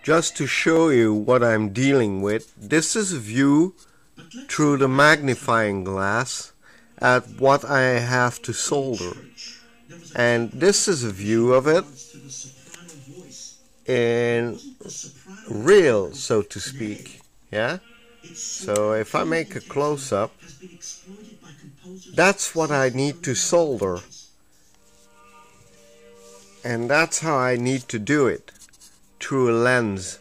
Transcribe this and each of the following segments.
Just to show you what I'm dealing with, this is a view through the magnifying glass at what I have to solder. And this is a view of it in real, so to speak. Yeah? So if I make a close-up, that's what I need to solder. And that's how I need to do it, through a lens.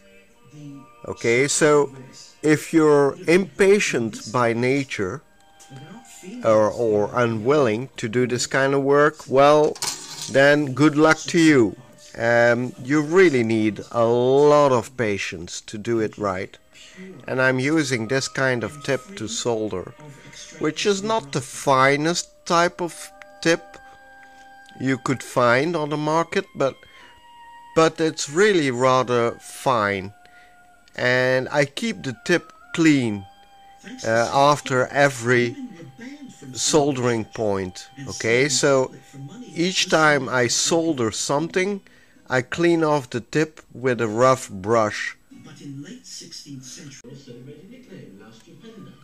Okay, so if you're impatient by nature or unwilling to do this kind of work, well, then good luck to you. You really need a lot of patience to do it right. And I'm using this kind of tip to solder, which is not the finest type of tip you could find on the market, but it's really rather fine. And I keep the tip clean after every soldering point. Okay, so each time I solder something, I clean off the tip with a rough brush.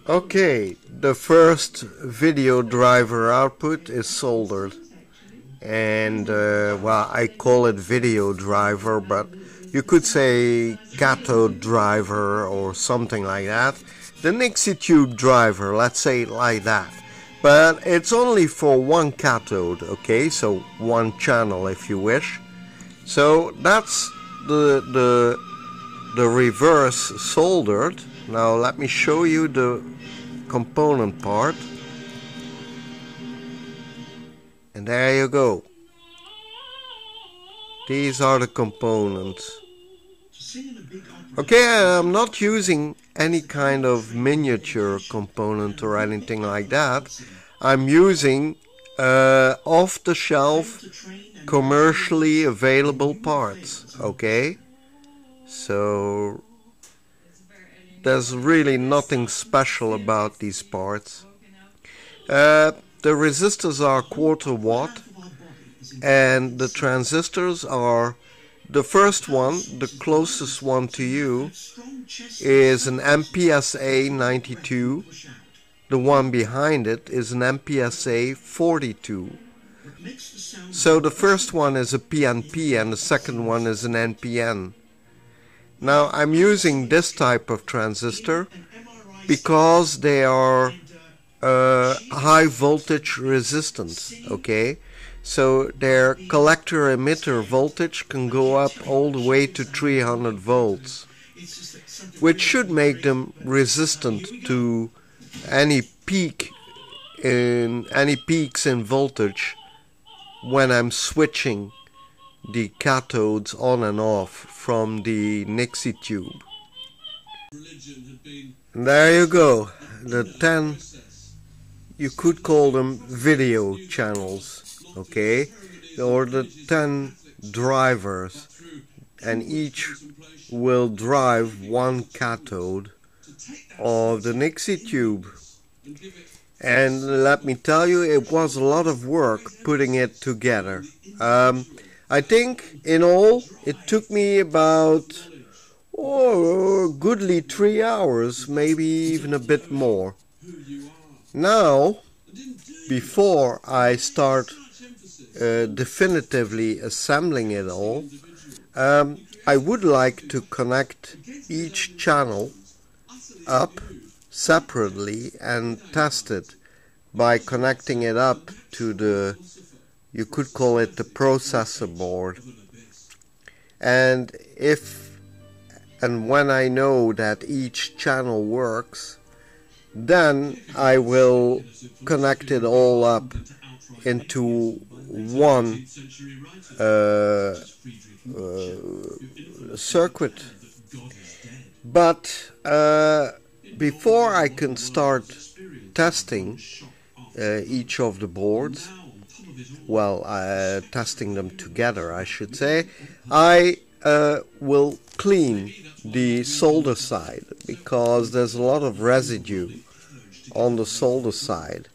Okay, the first video driver output is soldered. And well, I call it video driver, but you could say cathode driver or something like that. The Nixie tube driver, let's say it like that. But it's only for one cathode, okay, so one channel if you wish. So that's the reverse soldered. Now let me show you the component part. And there you go. These are the components. Okay, I'm not using any kind of miniature component or anything like that. I'm using off-the-shelf, commercially available parts. Okay? So there's really nothing special about these parts. The resistors are 1/4 watt, and the transistors are, the first one, the closest one to you, is an MPSA 92. The one behind it is an MPSA 42. So the first one is a PNP and the second one is an NPN. Now I'm using this type of transistor because they are high voltage resistant, okay? So their collector emitter voltage can go up all the way to 300 volts, which should make them resistant to any peaks in voltage when I'm switching the cathodes on and off from the Nixie tube. And there you go, the 10, you could call them video channels, okay, or the 10 drivers, and each will drive one cathode of the Nixie tube. And let me tell you, it was a lot of work putting it together. I think in all it took me about goodly 3 hours, maybe even a bit more. Now, before I start definitively assembling it all, I would like to connect each channel up separately and test it by connecting it up to the, you could call it the processor board. And if and when I know that each channel works, then I will connect it all up into one circuit. But before I can start testing each of the boards, well, testing them together I should say, I will clean the solder side, because there's a lot of residue on the solder side.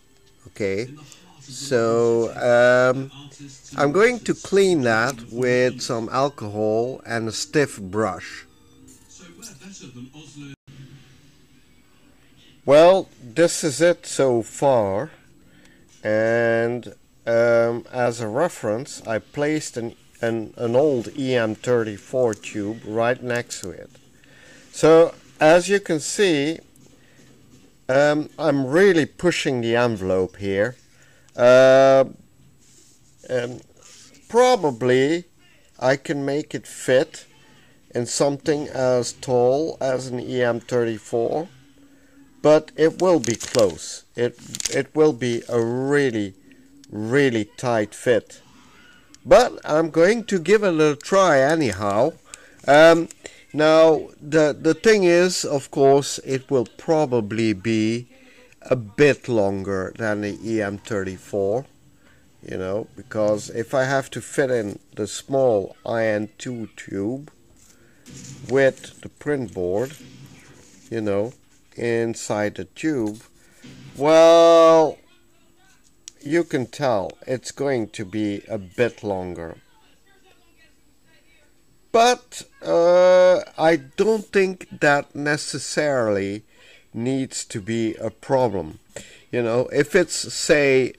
Okay, so I'm going to clean that with some alcohol and a stiff brush. Well, this is it so far, and as a reference I placed an old EM34 tube right next to it. So as you can see, I'm really pushing the envelope here. Probably I can make it fit in something as tall as an EM34, but it will be close. It will be a really tight fit. But I'm going to give it a try anyhow. Now the thing is, of course, it will probably be a bit longer than the EM34, you know, because if I have to fit in the small IN2 tube with the print board, you know, inside the tube, well, you can tell it's going to be a bit longer. But I don't think that necessarily needs to be a problem. You know, if it's, say,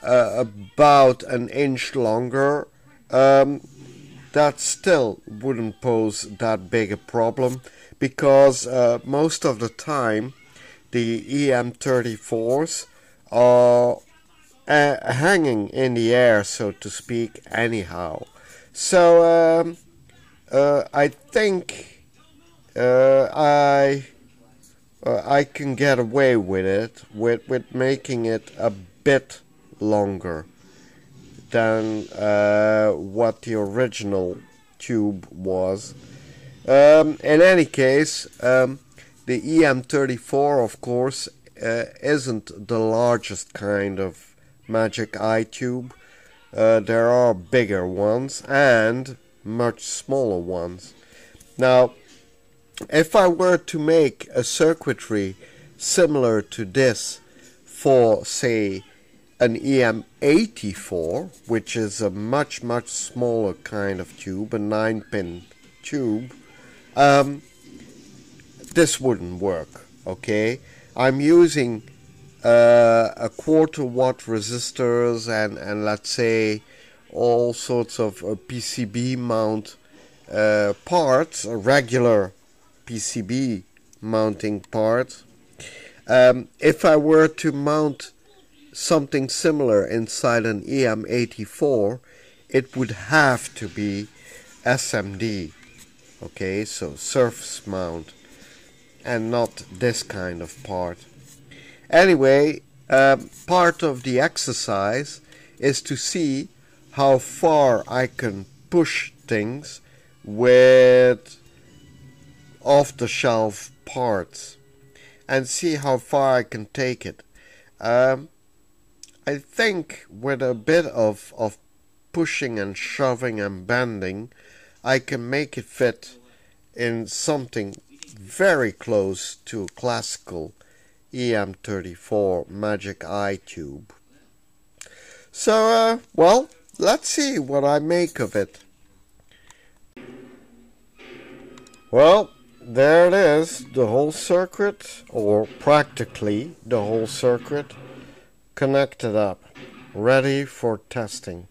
about an inch longer, that still wouldn't pose that big a problem, because most of the time the EM34s are hanging in the air, so to speak, anyhow. So I think I can get away with it, with making it a bit longer than what the original tube was. In any case, the EM34, of course, isn't the largest kind of Magic Eye tube. There are bigger ones and much smaller ones. Now, if I were to make a circuitry similar to this for, say, an EM84, which is a much smaller kind of tube, a 9-pin tube, this wouldn't work. Okay, I'm using a 1/4 watt resistors and let's say all sorts of PCB mount parts, regular PCB mounting parts. If I were to mount something similar inside an EM84, it would have to be SMD, okay, so surface mount, and not this kind of part. Anyway, part of the exercise is to see how far I can push things with off-the-shelf parts and see how far I can take it. I think with a bit of pushing and shoving and bending, I can make it fit in something very close to a classical EM34 Magic Eye tube. So, well, let's see what I make of it. Well, there it is, the whole circuit, or practically the whole circuit, connected up, ready for testing.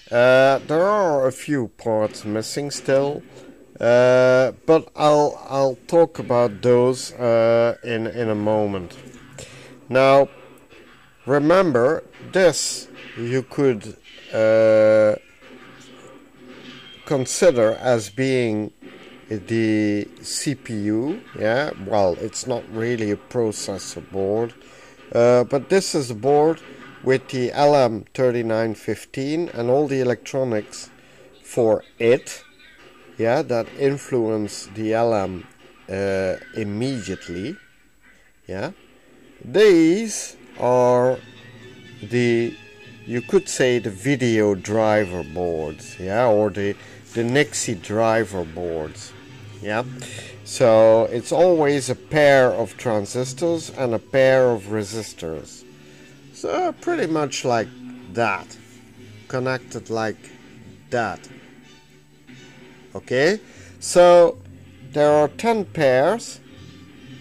There are a few parts missing still, but I'll talk about those in a moment. Now, remember, this you could consider as being the CPU. Yeah, well, it's not really a processor board, but this is a board with the LM3915 and all the electronics for it, yeah, that influence the LM immediately. Yeah, these are the, you could say, the video driver boards, yeah, or the Nixie driver boards. Yeah, so it's always a pair of transistors and a pair of resistors. So pretty much like that, connected like that. Okay, so there are 10 pairs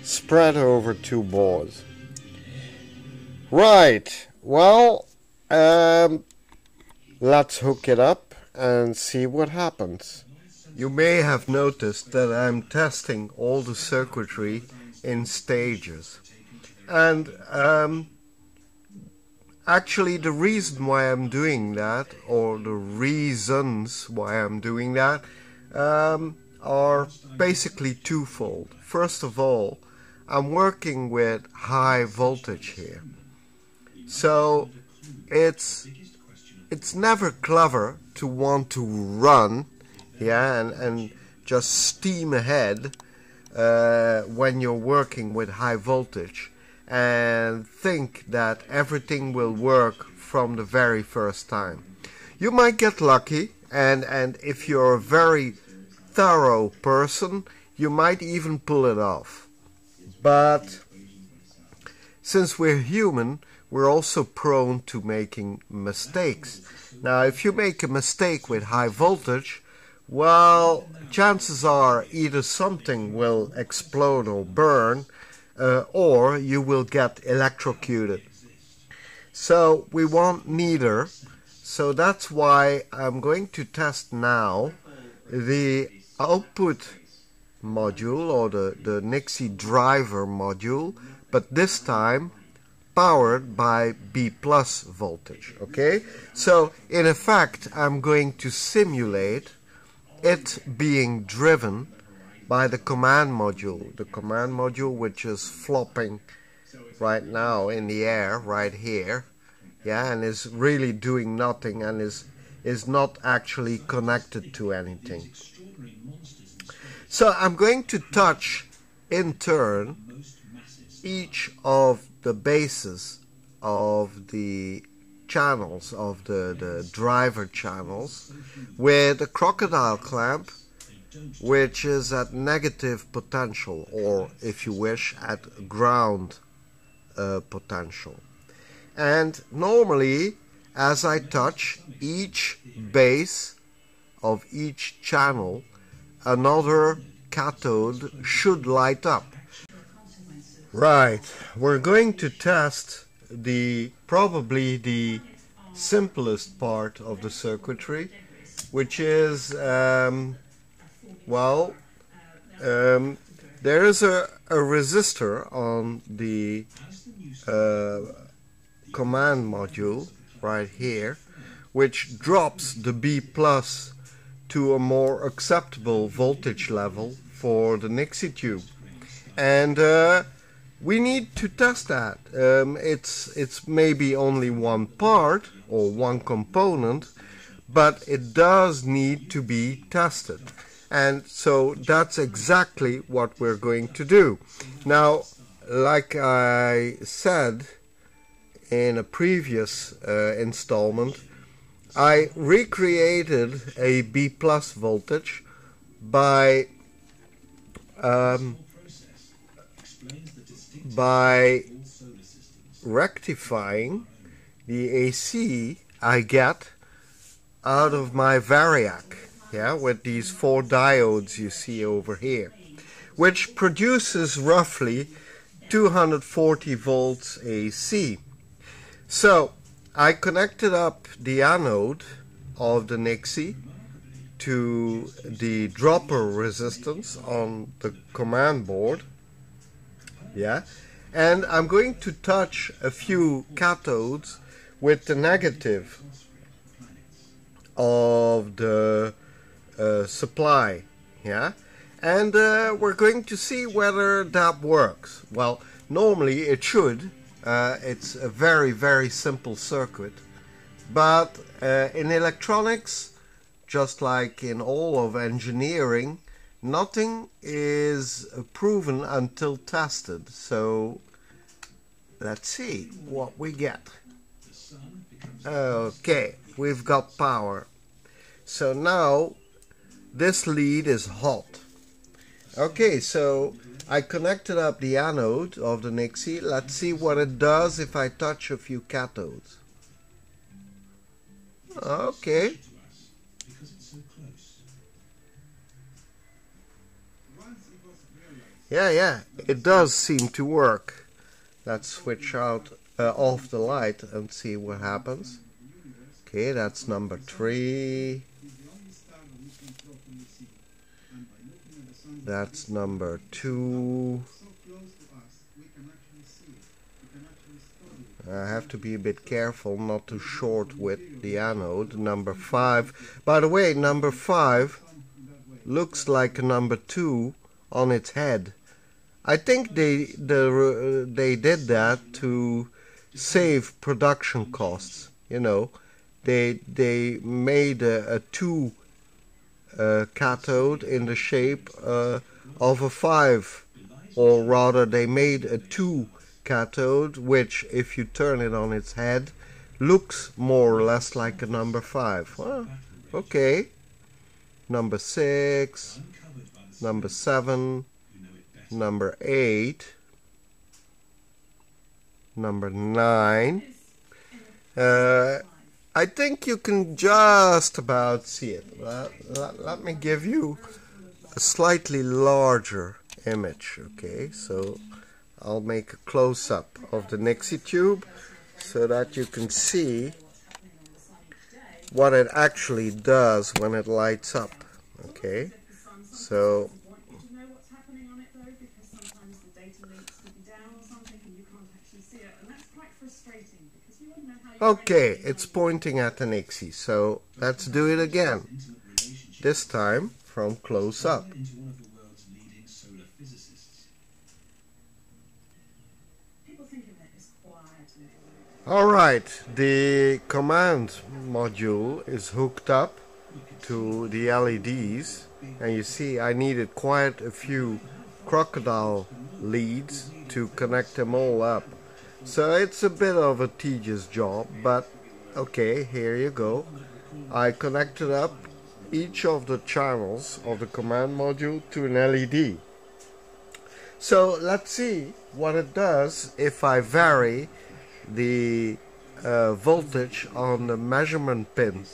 spread over 2 boards. Right, well, let's hook it up and see what happens. You may have noticed that I'm testing all the circuitry in stages. And actually the reason why I'm doing that, or the reasons why I'm doing that, are basically twofold. First of all, I'm working with high voltage here. So it's never clever to want to run, and just steam ahead when you're working with high voltage and think that everything will work from the very first time. You might get lucky, and if you're a very thorough person, you might even pull it off. But since we're human, we're also prone to making mistakes. Now, if you make a mistake with high voltage, well, chances are either something will explode or burn, or you will get electrocuted. So we want neither. So that's why I'm going to test now the output module, or the Nixie driver module, but this time powered by B+ voltage. Okay, so in effect I'm going to simulate it being driven by the command module, which is flopping right now in the air right here, and is really doing nothing and is not actually connected to anything. So I'm going to touch in turn each of the bases of the channels, of the driver channels, with a crocodile clamp, which is at negative potential, or if you wish, at ground potential. And normally, as I touch each base of each channel, another cathode should light up. Right, we're going to test probably the simplest part of the circuitry, which is, there is a resistor on the command module right here, which drops the B+ to a more acceptable voltage level for the Nixie tube. And we need to test that. It's maybe only one part or one component, but it does need to be tested. And so that's exactly what we're going to do. Now, like I said in a previous installment, I recreated a B+ voltage by rectifying the AC I get out of my variac, with these 4 diodes you see over here, which produces roughly 240 volts AC. So I connected up the anode of the Nixie to the dropper resistance on the command board, and I'm going to touch a few cathodes with the negative of the supply, and we're going to see whether that works. Well, normally it should. It's a very, very simple circuit, but in electronics, just like in all of engineering, nothing is proven until tested. So let's see what we get. Okay, we've got power. So now this lead is hot. Okay, so I connected up the anode of the Nixie. Let's see what it does if I touch a few cathodes. Okay. Yeah, it does seem to work. Let's switch out off the light and see what happens. Okay, that's number 3. That's number 2. I have to be a bit careful not to short with the anode. Number 5. By the way, number 5 looks like a number 2 on its head. I think they did that to save production costs. You know, they made a 2 cathode in the shape of a 5, or rather they made a 2 cathode which, if you turn it on its head, looks more or less like a number 5. Well, okay. Number 6, number 7, number 8, number 9. I think you can just about see it. Let me give you a slightly larger image. Okay, so I'll make a close-up of the Nixie tube so that you can see what it actually does when it lights up. Okay, so okay, it's pointing at the Nixie, so let's do it again. This time from close up. Alright, the command module is hooked up to the LEDs, and you see I needed quite a few crocodile leads to connect them all up. So it's a bit of a tedious job, but okay, here you go. I connected up each of the channels of the command module to an LED. So let's see what it does if I vary the voltage on the measurement pin,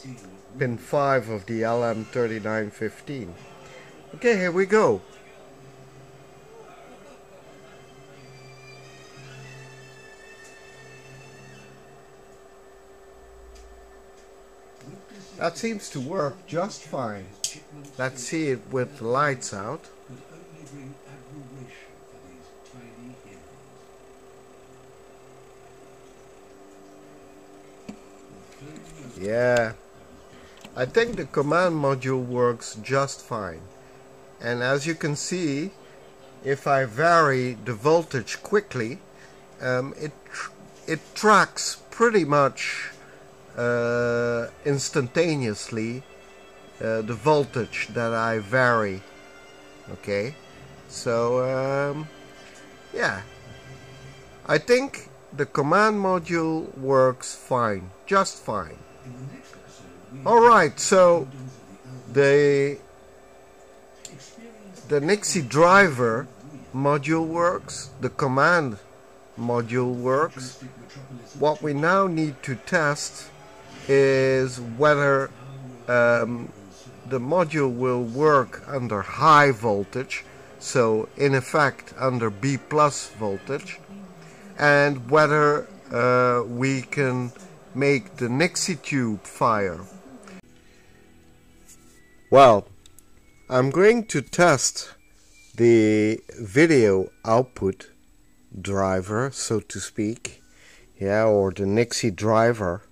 pin 5 of the LM3915. Okay, here we go. That seems to work just fine. Let's see it with the lights out. Yeah, I think the command module works just fine. And as you can see, if I vary the voltage quickly, it tracks pretty much instantaneously the voltage that I vary. Okay, so yeah, I think the command module works fine, just fine. Alright, so the Nixie driver module works, the command module works. What we now need to test is whether the module will work under high voltage, so in effect under B+ voltage, and whether we can make the Nixie tube fire. Well, I'm going to test the video output driver, so to speak, yeah, or the Nixie driver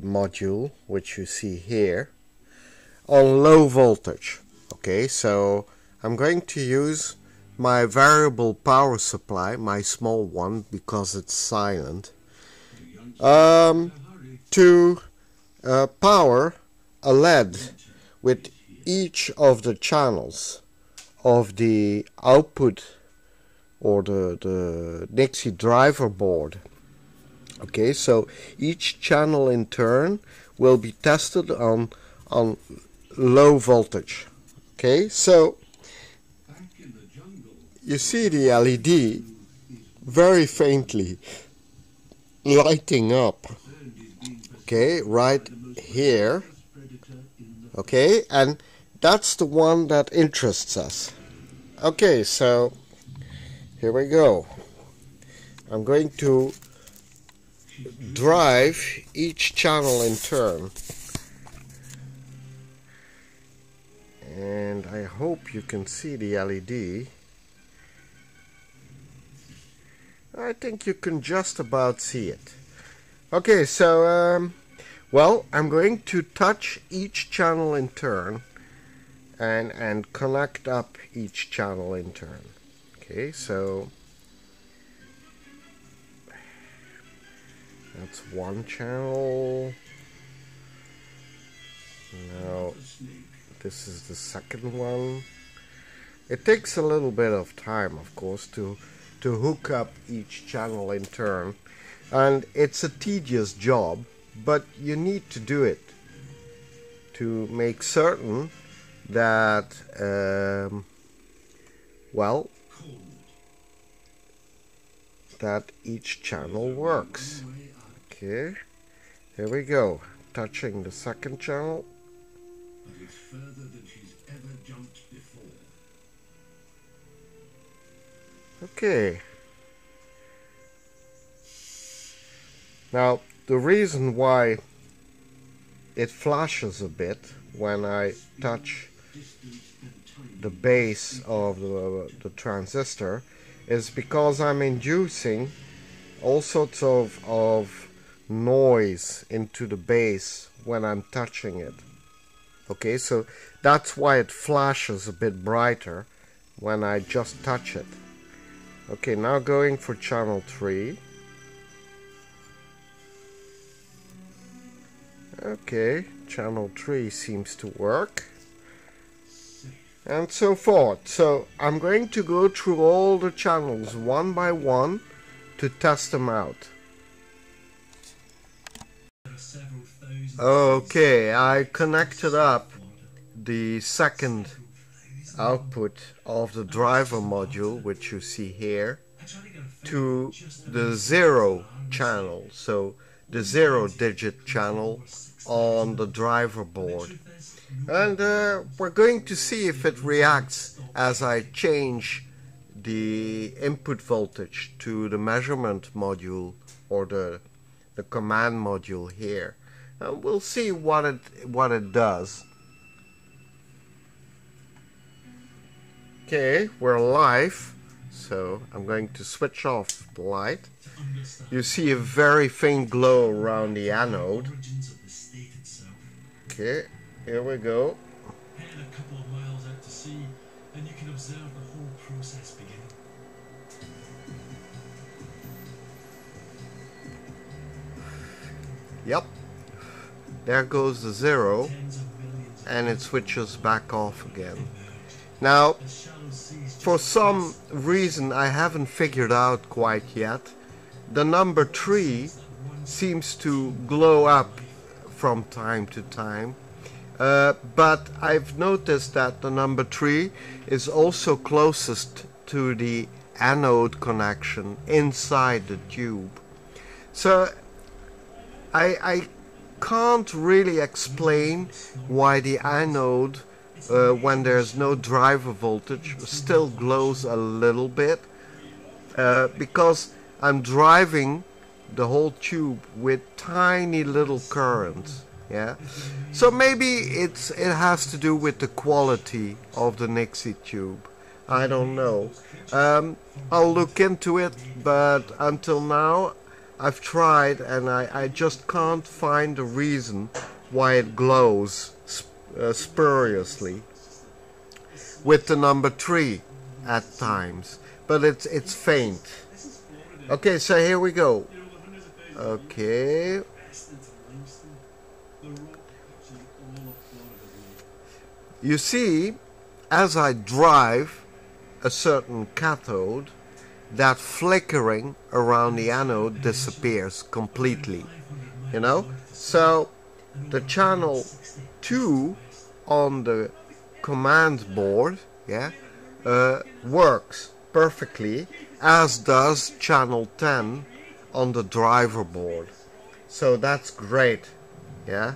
module, which you see here, on low voltage. Okay, so I'm going to use my variable power supply, my small one because it's silent, to power a LED with each of the channels of the output or the Nixie driver board. Okay, so each channel in turn will be tested on low voltage. Okay, so you see the LED very faintly lighting up. Okay, right here. Okay, and that's the one that interests us. Okay, so here we go. I'm going to drive each channel in turn, and I hope you can see the LED. I think you can just about see it. Okay, so well, I'm going to touch each channel in turn and connect up each channel in turn. Okay, so that's one channel. Now this is the second one. It takes a little bit of time, of course, to hook up each channel in turn, and it's a tedious job, but you need to do it to make certain that well, that each channel works. Okay, here we go, touching the second channel. Okay. Now, the reason why it flashes a bit when I touch the base of the transistor is because I'm inducing all sorts of noise into the base when I'm touching it. Okay, so that's why it flashes a bit brighter when I just touch it. Okay, now going for channel 3. Okay, channel 3 seems to work. And so forth. So I'm going to go through all the channels one by one to test them out. Okay, I connected up the second output of the driver module, which you see here, to the 0 channel, so the 0-digit channel on the driver board. And we're going to see if it reacts as I change the input voltage to the measurement module or the command module here. And we'll see what it does. Okay, we're live, so I'm going to switch off the light. You see a very faint glow around the anode. Okay, here we go. Head a couple of miles out to sea, and you can observe the whole process beginning. Yep, there goes the 0, and it switches back off again. Now, for some reason I haven't figured out quite yet, the number 3 seems to glow up from time to time, but I've noticed that the number 3 is also closest to the anode connection inside the tube. So I can't really explain why the anode, when there's no driver voltage, still glows a little bit, because I'm driving the whole tube with tiny little currents. Yeah, so maybe it has to do with the quality of the Nixie tube. I don't know. I'll look into it, but until now I've tried and I just can't find a reason why it glows spuriously with the number 3 at times, but it's faint. Okay, so here we go. Okay, you see, as I drive a certain cathode, that flickering around the anode disappears completely, you know. So the channel 2 on the command board, yeah, works perfectly, as does channel 10 on the driver board. So that's great. Yeah,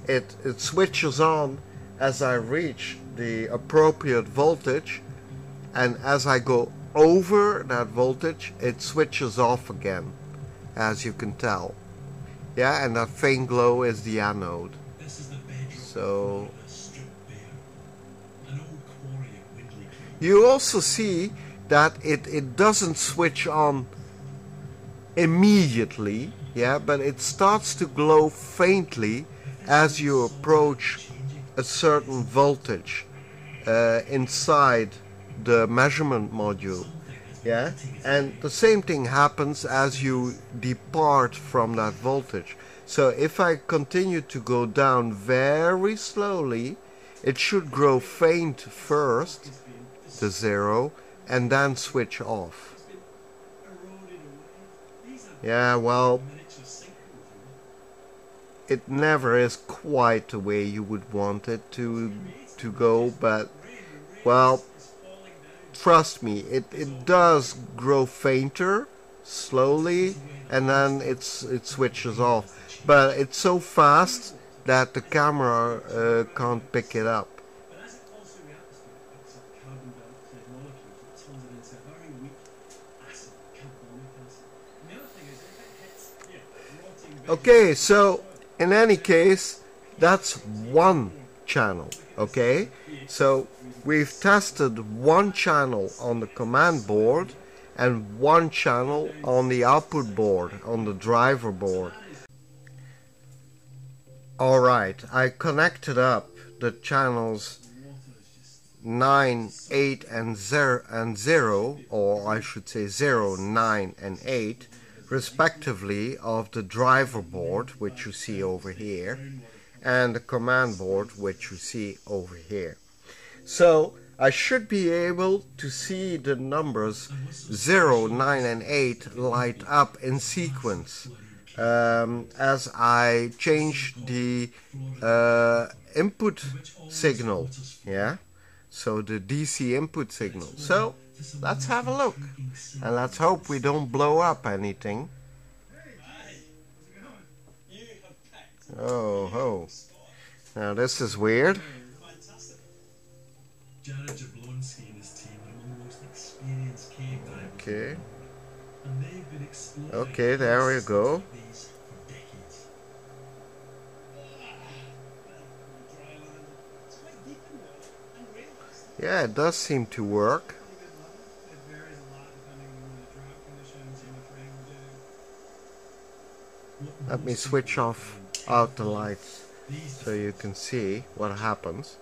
it switches on as I reach the appropriate voltage, and as I go over that voltage, it switches off again, as you can tell. Yeah, and that faint glow is the anode. So you also see that it doesn't switch on immediately, yeah, but it starts to glow faintly as you approach a certain voltage inside the measurement module, yeah, and the same thing happens as you depart from that voltage. So if I continue to go down very slowly, it should grow faint first to 0 and then switch off. Yeah, well, it never is quite the way you would want it to go, but well, trust me, it does grow fainter slowly and then it switches off, but it's so fast that the camera can't pick it up. Okay, so in any case, that's one channel, okay? So we've tested one channel on the command board and one channel on the output board, on the driver board. Alright, I connected up the channels 9, 8 and 0, or I should say 0, 9 and 8, respectively, of the driver board, which you see over here, and the command board, which you see over here. So I should be able to see the numbers 0, 9 and 8 light up in sequence as I change the input signal, yeah, so the DC input signal. So let's have a look and let's hope we don't blow up anything. Oh ho, now this is weird. Okay. Okay, there we go. Yeah, it does seem to work. Let me switch off out the lights so you can see what happens.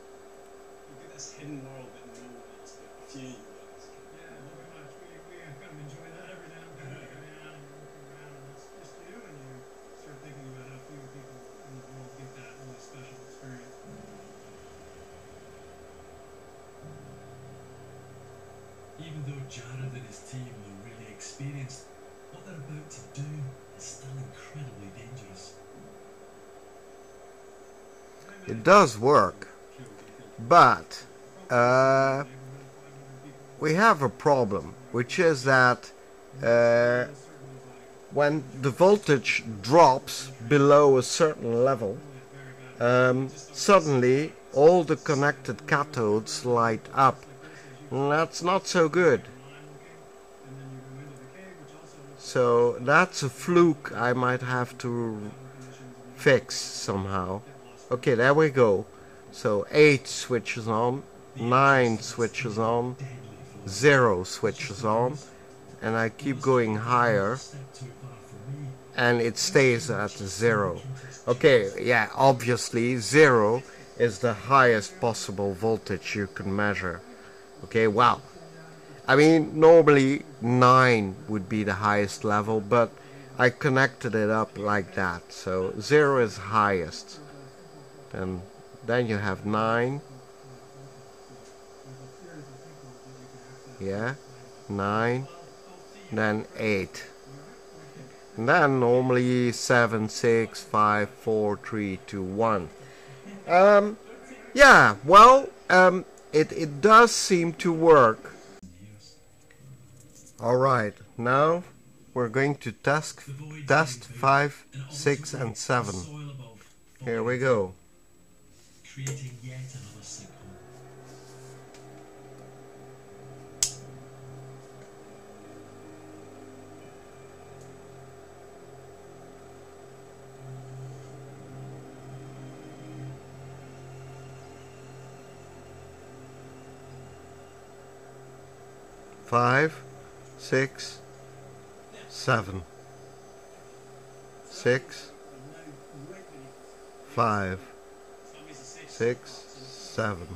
Even though Jared and his team are really experienced, what they're about to do is still incredibly dangerous. It does work, but we have a problem, which is that when the voltage drops below a certain level, suddenly all the connected cathodes light up. And that's not so good. So that's a fluke I might have to fix somehow. Okay, there we go. So 8 switches on, 9 switches on, 0 switches on, and I keep going higher and it stays at 0. Okay, yeah, obviously 0 is the highest possible voltage you can measure. Okay, wow. I mean, normally 9 would be the highest level, but I connected it up like that. So 0 is highest. And then you have 9. Yeah, 9. Then 8. And then normally 7, 6, 5, 4, 3, 2, 1. Yeah, well, it does seem to work. Alright, now we're going to test 5, 6 and 7. Here we go. creating yet another sinkhole. Five, 6, 7, 6, 5, 6, 7.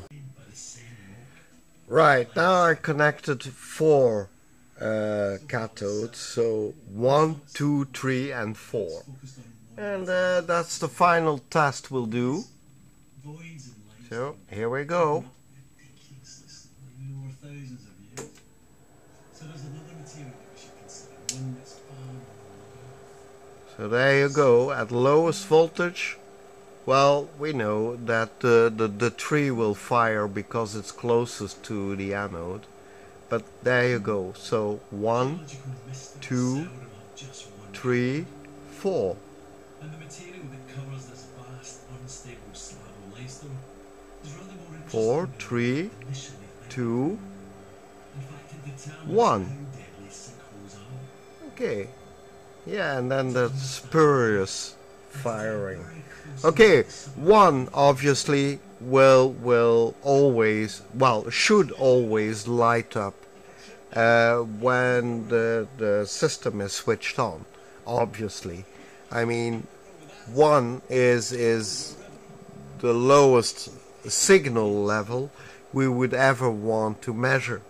Right, now I connected 4 cathodes, so 1, 2, 3 and 4. And that's the final test we'll do. So, here we go. So there you go, at lowest voltage. Well, we know that the tree will fire because it's closest to the anode. But there you go. So 1, 2, 3, 4. And the material that covers this vast, unstable slab of limestone is rather more interesting 4, 3, than initially 2, in fact, it determines 1. how deadly sinkholes are. Okay. Yeah, and then the spurious firing. Okay, 1 obviously will always, well, should always light up when the system is switched on, obviously. I mean, 1 is the lowest signal level we would ever want to measure.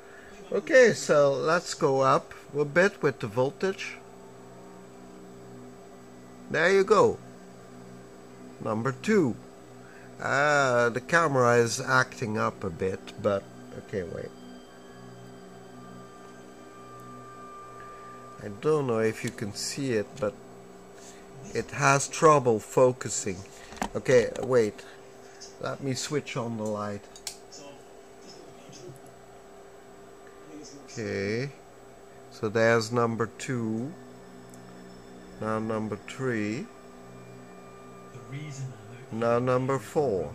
Okay, so let's go up a bit with the voltage. There you go. Number 2. The camera is acting up a bit, but okay, wait. I don't know if you can see it, but it has trouble focusing. Okay, wait. Let me switch on the light. Okay. So there's number 2. Now number 3. Now number 4.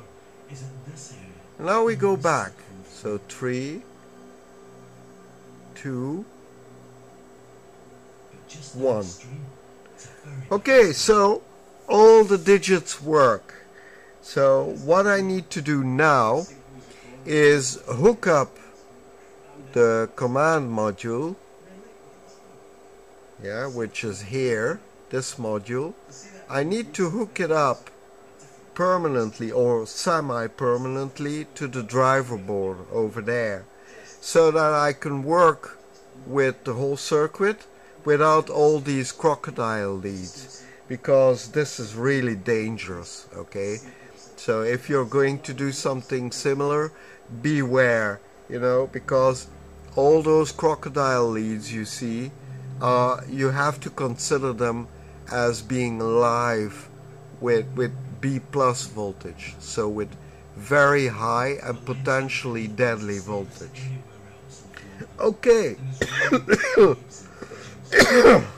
Now we go back. So 3, 2, 1. Okay, so all the digits work. So what I need to do now is hook up the command module, yeah, which is here, this module. I need to hook it up permanently or semi-permanently to the driver board over there, so that I can work with the whole circuit without all these crocodile leads, because this is really dangerous. Okay, so if you're going to do something similar, beware, you know, because all those crocodile leads you see, you have to consider them as being live with B plus voltage, so with very high and potentially deadly voltage. Okay.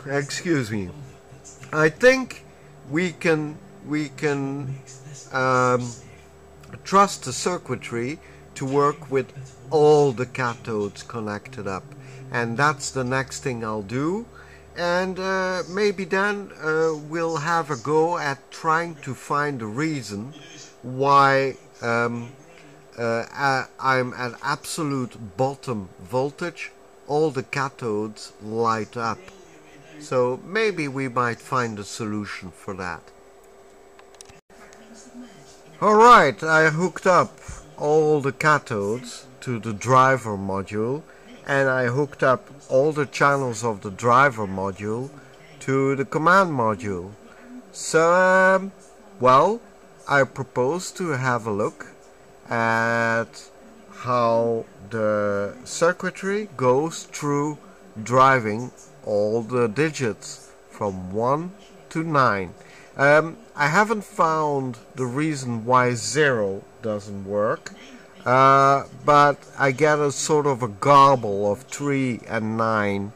Excuse me. I think we can trust the circuitry to work with all the cathodes connected up, and that's the next thing I'll do. And maybe then we'll have a go at trying to find a reason why I'm at absolute bottom voltage, all the cathodes light up. So maybe we might find a solution for that. Alright, I hooked up all the cathodes to the driver module, and I hooked up all the channels of the driver module to the command module. So, well, I propose to have a look at how the circuitry goes through driving all the digits from 1 to 9. I haven't found the reason why 0 doesn't work, but I get a sort of a garble of 3 and 9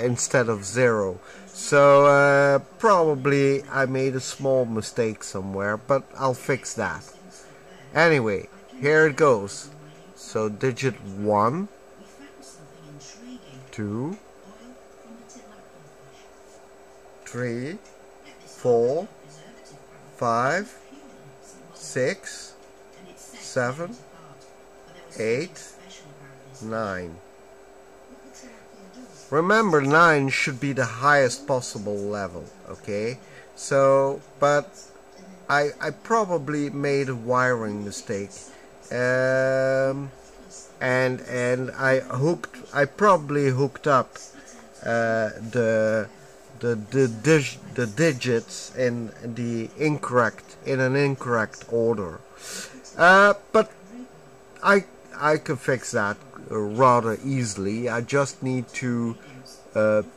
instead of 0. So probably I made a small mistake somewhere, but I'll fix that. Anyway, here it goes. So digit 1, 2, 3, 4, 5, 6, 7, 8, 9. Remember, 9 should be the highest possible level, okay? So, but I probably made a wiring mistake, and I probably hooked up the digits in an incorrect order. But I can fix that rather easily. I just need to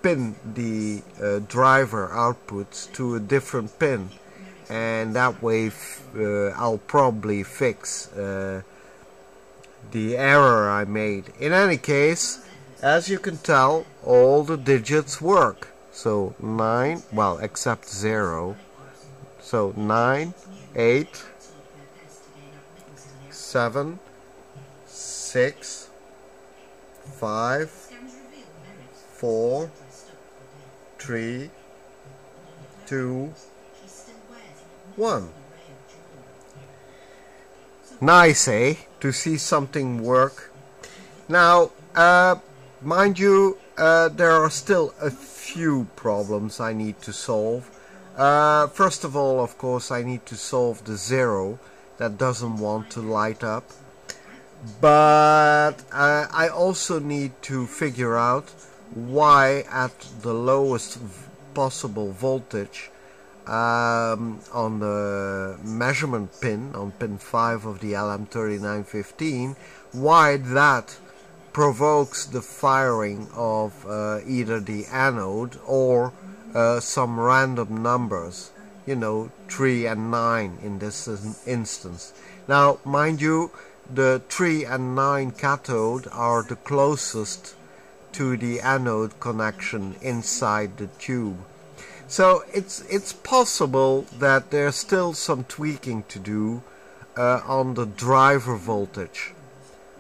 pin the driver outputs to a different pin, and that way I'll probably fix the error I made. In any case, as you can tell, all the digits work. So 9, well, except 0. So 9, 8, 7, 6, 5, 4, 3, 2, 1. Nice, eh? To see something work. Now, mind you, there are still a few problems I need to solve. First of all, of course, I need to solve the 0 that doesn't want to light up. But I also need to figure out why at the lowest possible voltage on the measurement pin, on pin 5 of the LM3915, why that provokes the firing of either the anode or some random numbers, you know, 3 and 9 in this instance. Now, mind you, the 3 and 9 cathode are the closest to the anode connection inside the tube. So it's possible that there's still some tweaking to do on the driver voltage,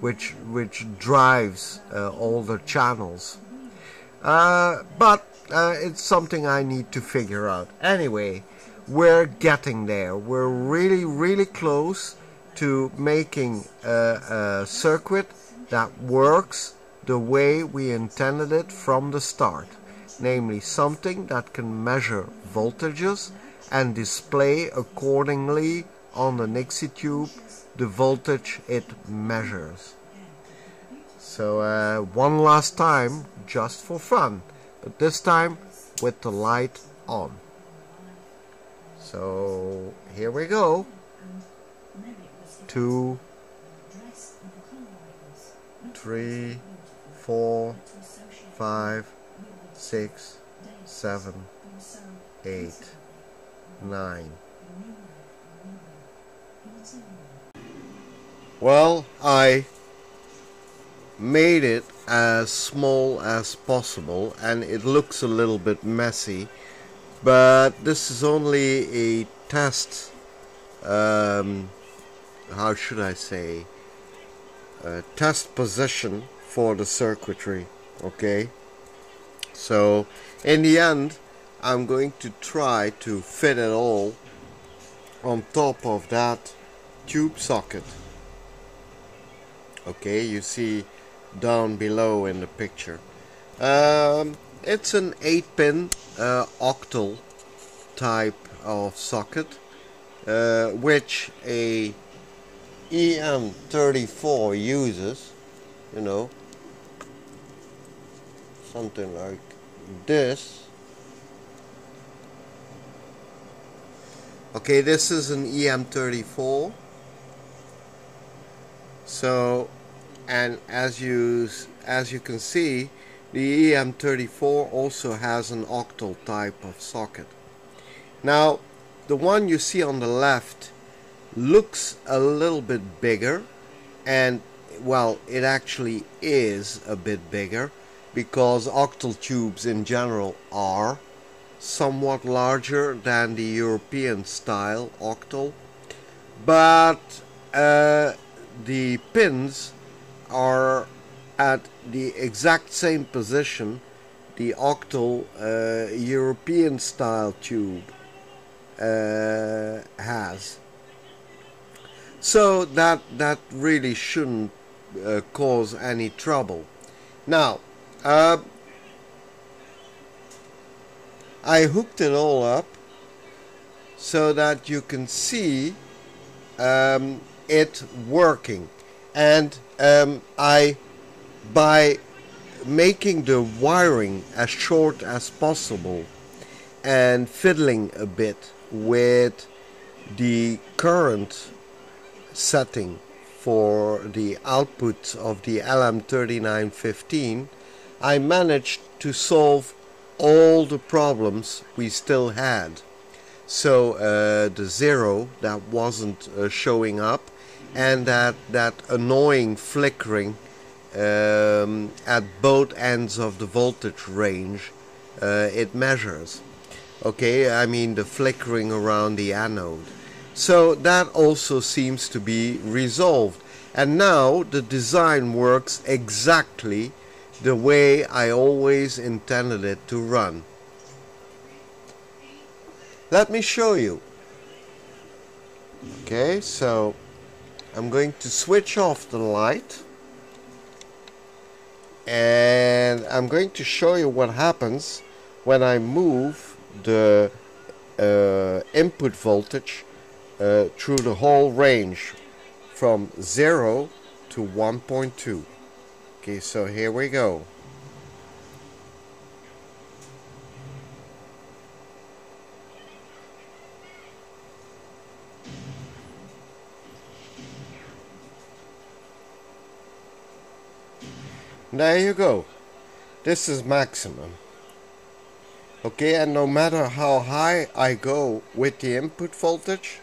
which drives all the channels. But it's something I need to figure out. Anyway, we're getting there. We're really close to making a circuit that works the way we intended it from the start. Namely, something that can measure voltages and display accordingly on the Nixie tube the voltage it measures. So one last time, just for fun, but this time with the light on. So here we go. 2, 3, 4, 5, 6, 7, 8, 9. Well, I made it as small as possible, and it looks a little bit messy, but this is only a test, how should I say, test position for the circuitry, okay? So in the end, I'm going to try to fit it all on top of that tube socket. Okay, you see down below in the picture. It's an 8-pin octal type of socket, which a EM34 uses, you know, something like this. Okay, this is an EM34. So, and as you can see, the EM34 also has an octal type of socket. Now, the one you see on the left looks a little bit bigger, and well, it actually is a bit bigger, because octal tubes in general are somewhat larger than the European style octal. But the pins are at the exact same position the octal European style tube has. So that really shouldn't cause any trouble. Now, I hooked it all up so that you can see it working, and by making the wiring as short as possible and fiddling a bit with the current setting for the output of the LM3915, I managed to solve all the problems we still had. So the zero that wasn't showing up, and that annoying flickering at both ends of the voltage range it measures. Okay, I mean the flickering around the anode. So that also seems to be resolved. And now the design works exactly the way I always intended it to run. Let me show you. Okay, so I'm going to switch off the light, and I'm going to show you what happens when I move the input voltage through the whole range from 0 to 1.2. Okay, so here we go. There you go. This is maximum. Okay, and no matter how high I go with the input voltage,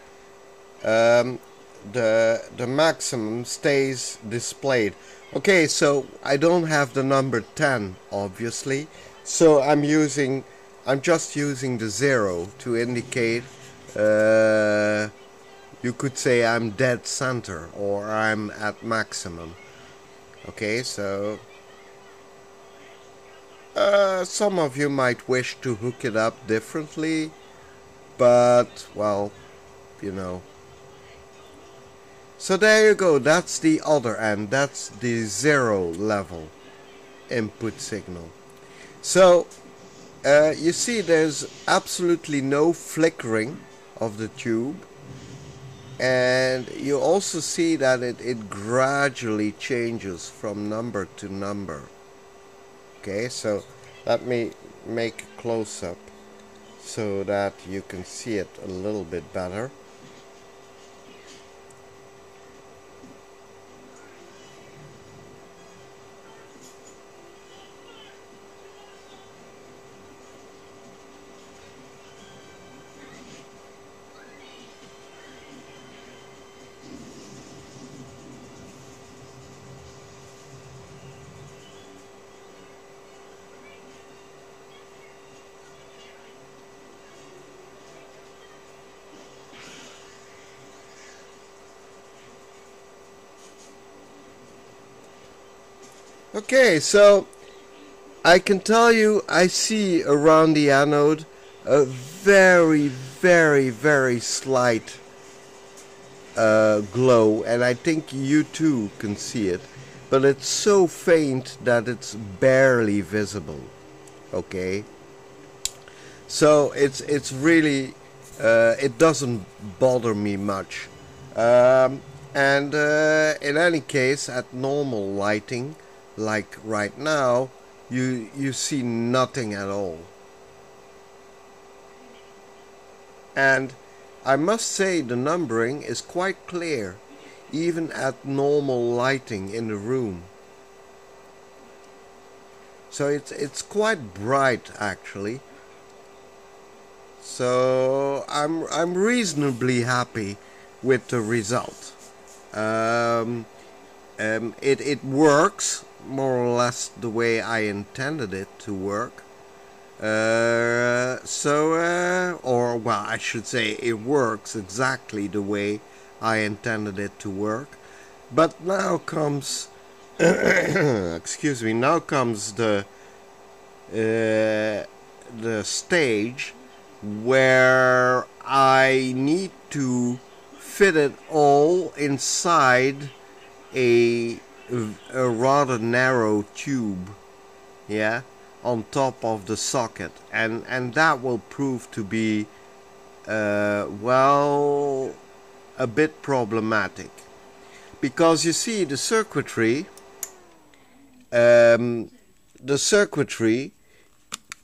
the maximum stays displayed. Okay, so I don't have the number 10 obviously, so I'm just using the 0 to indicate you could say I'm dead center or I'm at maximum. Okay, so some of you might wish to hook it up differently, but well, you know. So there you go, that's the other end, that's the 0 level input signal. So you see there's absolutely no flickering of the tube, and you also see that it gradually changes from number to number. Okay, so let me make a close-up so that you can see it a little bit better. Okay, so I can tell you I see around the anode a very, very, very slight glow, and I think you too can see it, but it's so faint that it's barely visible. Okay, so it's really it doesn't bother me much, and in any case, at normal lighting like right now, you see nothing at all. And I must say the numbering is quite clear, even at normal lighting in the room. So it's quite bright actually. So I'm reasonably happy with the result. It works more or less the way I intended it to work. Or well, I should say it works exactly the way I intended it to work. But now comes excuse me, now comes the stage where I need to fit it all inside a rather narrow tube, yeah, on top of the socket, and that will prove to be well, a bit problematic, because you see the circuitry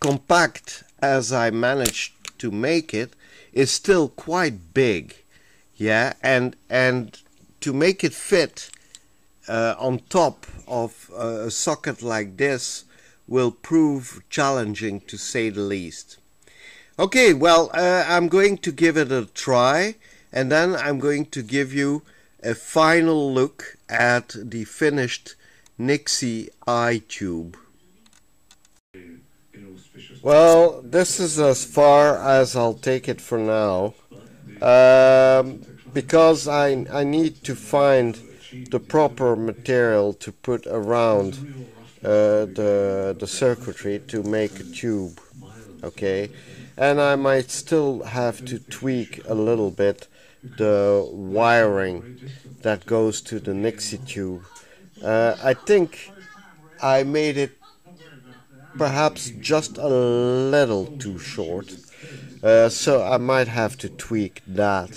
compact as I managed to make it, is still quite big, yeah, and to make it fit on top of a socket like this will prove challenging, to say the least. Okay, well, I'm going to give it a try, and then I'm going to give you a final look at the finished Nixie eye tube. Well, this is as far as I'll take it for now, because I need to find the proper material to put around the circuitry to make a tube, okay, and I might still have to tweak a little bit the wiring that goes to the Nixie tube. I think I made it perhaps just a little too short, so I might have to tweak that.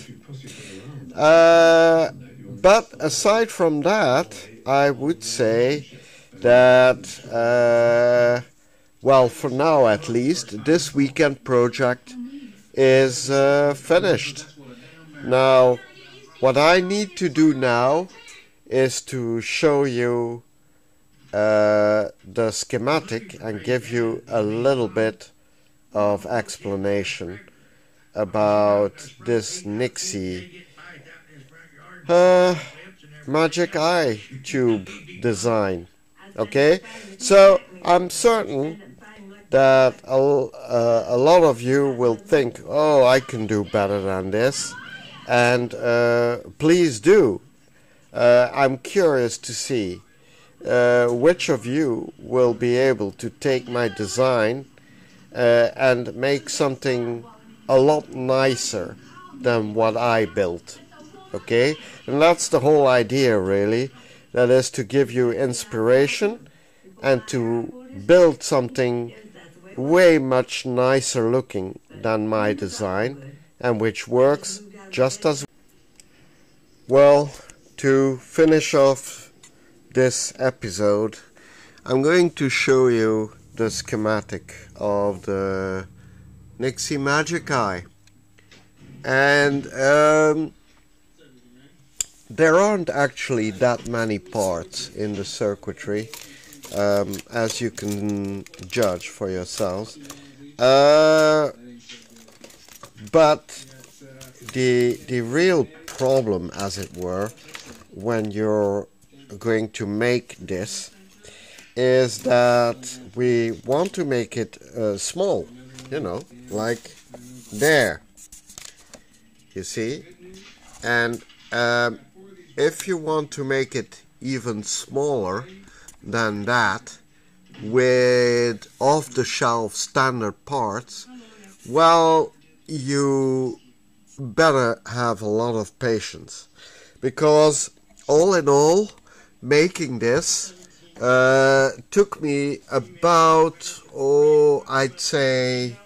But aside from that, I would say that, well, for now at least, this weekend project is finished. Now, what I need to do now is to show you the schematic and give you a little bit of explanation about this Nixie magic eye tube design. Okay, so I'm certain that a lot of you will think, oh, I can do better than this, and please do. I'm curious to see which of you will be able to take my design and make something a lot nicer than what I built. Okay, and that's the whole idea, really. That is to give you inspiration and to build something way much nicer looking than my design, and which works just as well. To finish off this episode, I'm going to show you the schematic of the Nixie Magic Eye, and there aren't actually that many parts in the circuitry, as you can judge for yourselves, but the real problem, as it were, when you're going to make this, is that we want to make it small, you know, like there, you see, and if you want to make it even smaller than that with off-the-shelf standard parts, well, you better have a lot of patience, because all in all, making this took me about, I'd say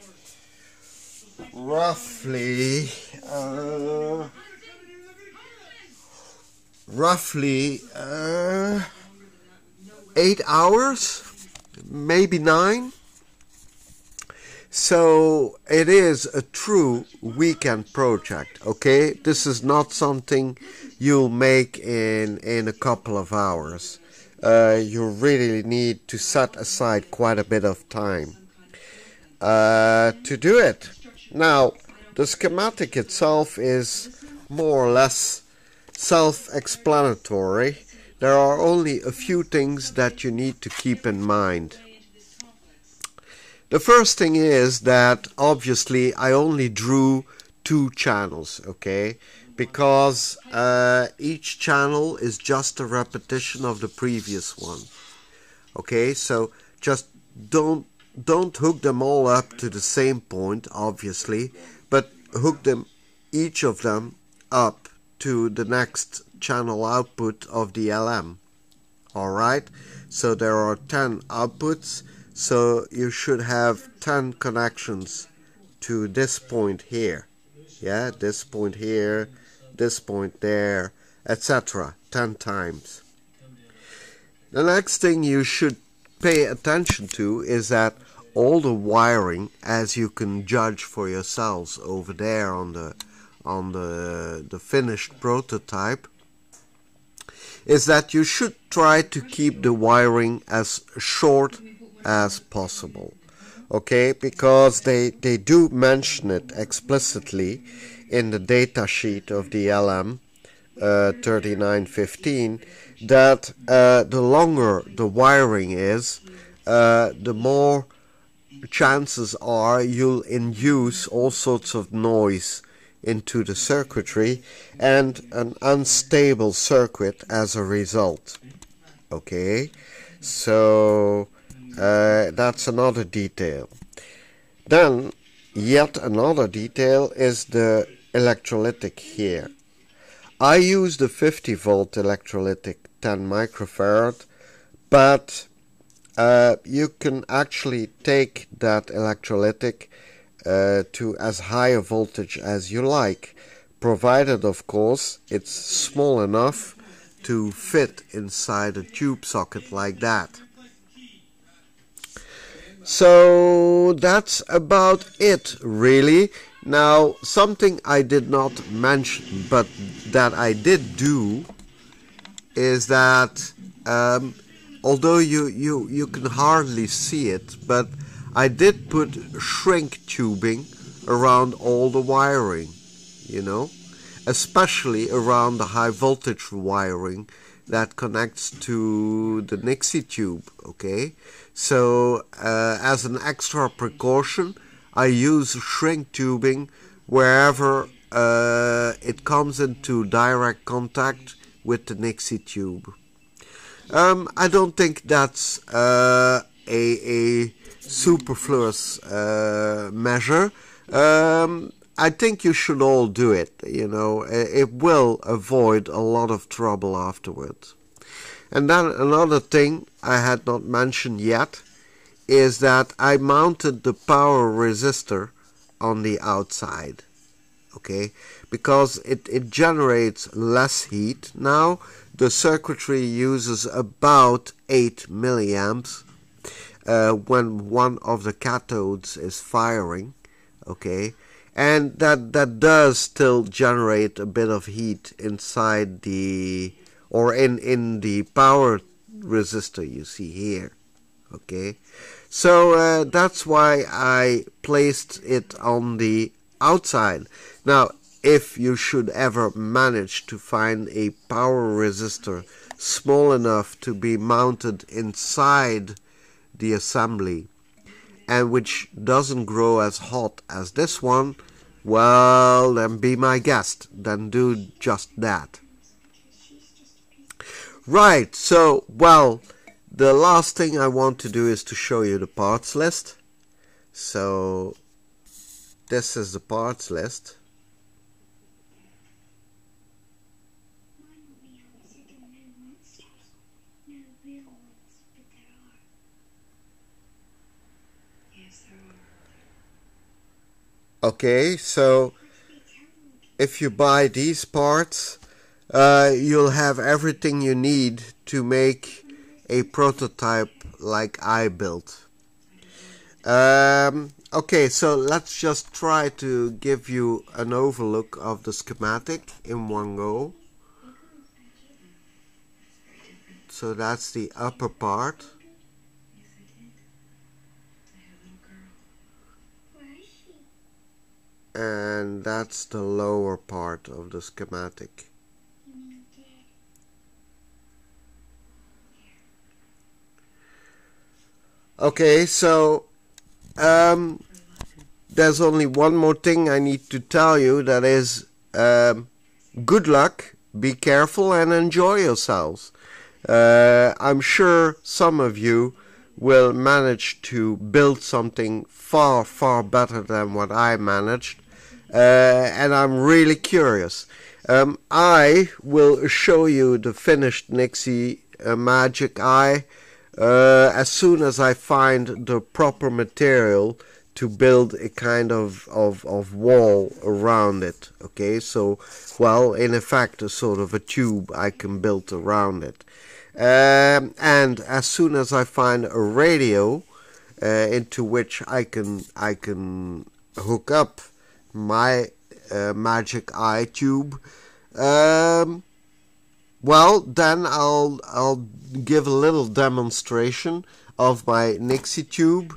roughly 8 hours, maybe 9. So it is a true weekend project, okay? This is not something you'll make in a couple of hours. You really need to set aside quite a bit of time to do it. Now, the schematic itself is more or less self-explanatory. There are only a few things that you need to keep in mind. The first thing is that obviously I only drew 2 channels, okay? because each channel is just a repetition of the previous one. Okay, so just don't hook them all up to the same point, obviously, but hook them, each of them, up to the next channel output of the LM. Alright, so there are 10 outputs, so you should have 10 connections to this point here. Yeah, this point here, this point there, etc. 10 times. The next thing you should pay attention to is that all the wiring, as you can judge for yourselves over there on the finished prototype, is that you should try to keep the wiring as short as possible. Okay, because they do mention it explicitly in the data sheet of the LM 3915 that the longer the wiring is, the more chances are you'll induce all sorts of noise into the circuitry and an unstable circuit as a result. Okay, so that's another detail. Then yet another detail is the electrolytic here. I use the 50 volt electrolytic 10 microfarad, but you can actually take that electrolytic to as high a voltage as you like, provided of course it's small enough to fit inside a tube socket like that. So that's about it really. Now, something I did not mention but that I did do is that although you can hardly see it, but I did put shrink tubing around all the wiring, you know, especially around the high voltage wiring that connects to the Nixie tube. Okay, so as an extra precaution, I use shrink tubing wherever it comes into direct contact with the Nixie tube. I don't think that's a superfluous measure. I think you should all do it. You know, it will avoid a lot of trouble afterwards. And then another thing I had not mentioned yet is that I mounted the power resistor on the outside. Okay, because it generates less heat. Now the circuitry uses about 8 milliamps when one of the cathodes is firing. Okay, and that does still generate a bit of heat inside the, or in the power resistor you see here. Okay, so that's why I placed it on the outside. Now, if you should ever manage to find a power resistor small enough to be mounted inside the assembly and which doesn't grow as hot as this one, well, then be my guest. Then do just that. Right, so, well, the last thing I want to do is to show you the parts list. So, this is the parts list. Okay, so if you buy these parts, you'll have everything you need to make a prototype like I built. Okay, so let's just try to give you an overlook of the schematic in one go. So that's the upper part. And that's the lower part of the schematic. Okay, so there's only one more thing I need to tell you, that is good luck, be careful, and enjoy yourselves. I'm sure some of you will manage to build something far, far better than what I managed. And I'm really curious. I will show you the finished Nixie Magic Eye as soon as I find the proper material to build a kind of wall around it. Okay, so, well, in effect, a sort of a tube I can build around it. And as soon as I find a radio into which I can hook up my magic eye tube, well, then I'll give a little demonstration of my Nixie tube,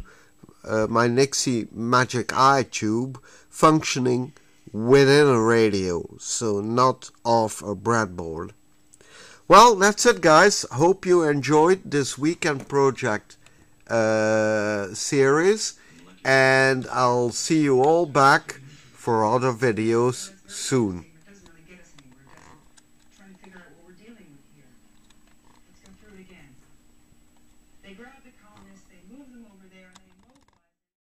my Nixie magic eye tube, functioning within a radio, so not off a breadboard. Well, that's it, guys. Hope you enjoyed this weekend project series, and I'll see you all back for other videos soon. They grab the colonists, they move them over there, and